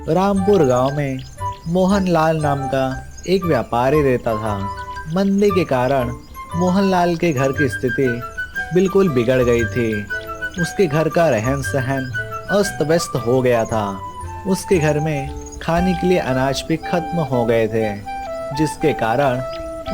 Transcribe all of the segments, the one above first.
रामपुर गांव में मोहनलाल नाम का एक व्यापारी रहता था। मंदी के कारण मोहनलाल के घर की स्थिति बिल्कुल बिगड़ गई थी। उसके घर का रहन सहन अस्त व्यस्त हो गया था। उसके घर में खाने के लिए अनाज भी खत्म हो गए थे, जिसके कारण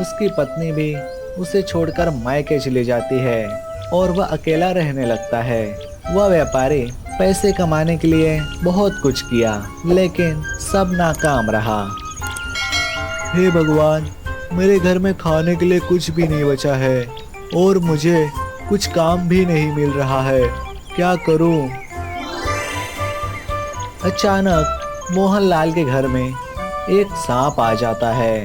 उसकी पत्नी भी उसे छोड़कर मायके चली जाती है और वह अकेला रहने लगता है। वह व्यापारी पैसे कमाने के लिए बहुत कुछ किया, लेकिन सब नाकाम रहा। हे भगवान, मेरे घर में खाने के लिए कुछ भी नहीं बचा है और मुझे कुछ काम भी नहीं मिल रहा है, क्या करूं? अचानक मोहनलाल के घर में एक सांप आ जाता है।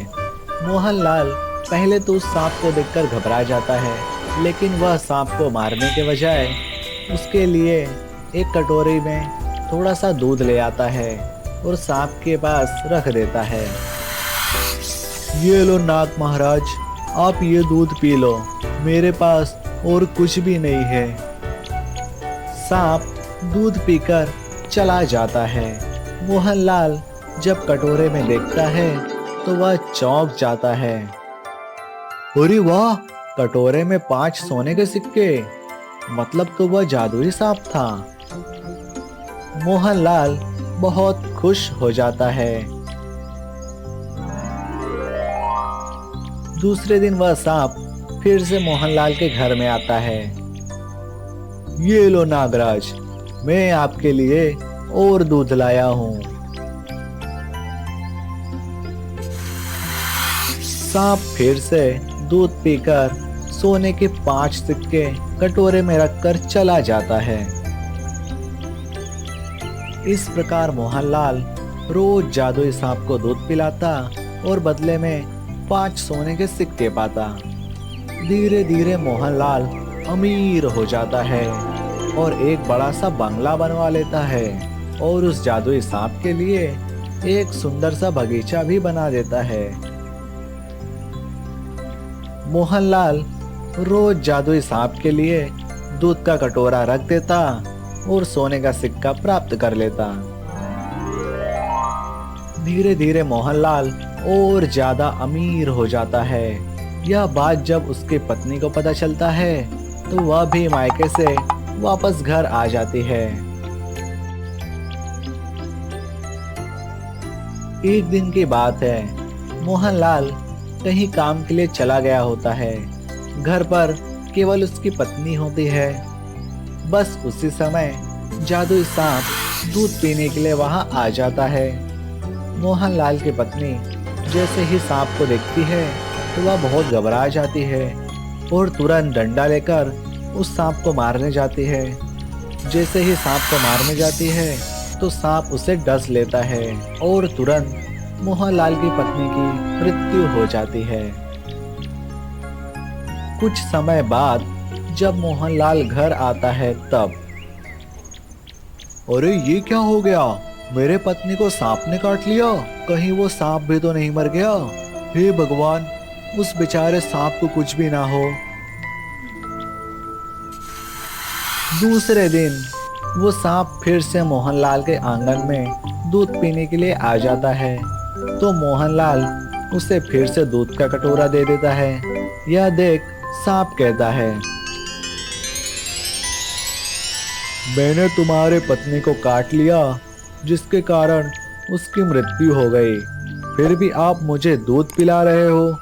मोहनलाल पहले तो उस सांप को देखकर घबरा जाता है, लेकिन वह सांप को मारने के बजाय उसके लिए एक कटोरी में थोड़ा सा दूध ले आता है और सांप के पास रख देता है। ये लो नाग महाराज, आप ये दूध पी लो, मेरे पास और कुछ भी नहीं है। सांप दूध पीकर चला जाता है। मोहनलाल जब कटोरे में देखता है तो वह चौंक जाता है। अरे वाह, कटोरे में 5 सोने के सिक्के, मतलब तो वह जादुई सांप था। मोहनलाल बहुत खुश हो जाता है। दूसरे दिन वह सांप फिर से मोहनलाल के घर में आता है। ये लो नागराज, मैं आपके लिए और दूध लाया हूँ। सांप फिर से दूध पीकर सोने के 5 सिक्के कटोरे में रखकर चला जाता है। इस प्रकार मोहनलाल रोज जादुई सांप को दूध पिलाता और बदले में 5 सोने के सिक्के पाता। धीरे धीरे मोहनलाल अमीर हो जाता है और एक बड़ा सा बंगला बनवा लेता है और उस जादुई सांप के लिए एक सुंदर सा बगीचा भी बना देता है। मोहनलाल रोज जादुई सांप के लिए दूध का कटोरा रख देता और सोने का सिक्का प्राप्त कर लेता। धीरे धीरे मोहनलाल और ज्यादा अमीर हो जाता है। यह बात जब उसकी पत्नी को पता चलता है तो वह भी मायके से वापस घर आ जाती है। एक दिन की बात है, मोहनलाल कहीं काम के लिए चला गया होता है। घर पर केवल उसकी पत्नी होती है। बस उसी समय जादुई सांप दूध पीने के लिए वहां आ जाता है। मोहनलाल की पत्नी जैसे ही सांप को देखती है तो वह बहुत घबरा जाती है और तुरंत डंडा लेकर उस सांप को मारने जाती है। जैसे ही सांप को मारने जाती है तो सांप उसे डस लेता है और तुरंत मोहनलाल की पत्नी की मृत्यु हो जाती है। कुछ समय बाद जब मोहनलाल घर आता है तब, अरे ये क्या हो गया? मेरे पत्नी को सांप ने काट लिया, कहीं वो सांप भी तो नहीं मर गया? हे भगवान, उस बेचारे सांप को कुछ भी ना हो। दूसरे दिन वो सांप फिर से मोहनलाल के आंगन में दूध पीने के लिए आ जाता है तो मोहनलाल उसे फिर से दूध का कटोरा दे देता है। यह देख सांप कहता है, मैंने तुम्हारे पत्नी को काट लिया जिसके कारण उसकी मृत्यु हो गई, फिर भी आप मुझे दूध पिला रहे हो।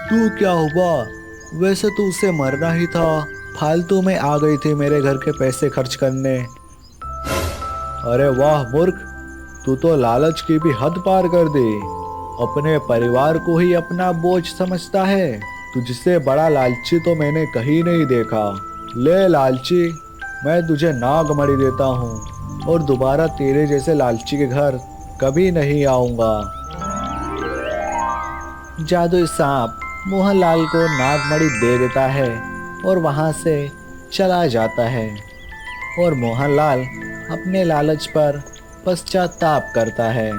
तू क्या हुआ? वैसे तो उसे मरना ही था, फालतू में आ गई थी मेरे घर के पैसे खर्च करने। अरे वाह मूर्ख, तू तो लालच की भी हद पार कर दी। अपने परिवार को ही अपना बोझ समझता है। तुझसे बड़ा लालची तो मैंने कहीं नहीं देखा। ले लालची, मैं तुझे नागमणि देता हूँ और दोबारा तेरे जैसे लालची के घर कभी नहीं आऊंगा। जादुई सांप मोहनलाल को नागमणि दे देता है और वहां से चला जाता है और मोहनलाल अपने लालच पर पश्चाताप करता है।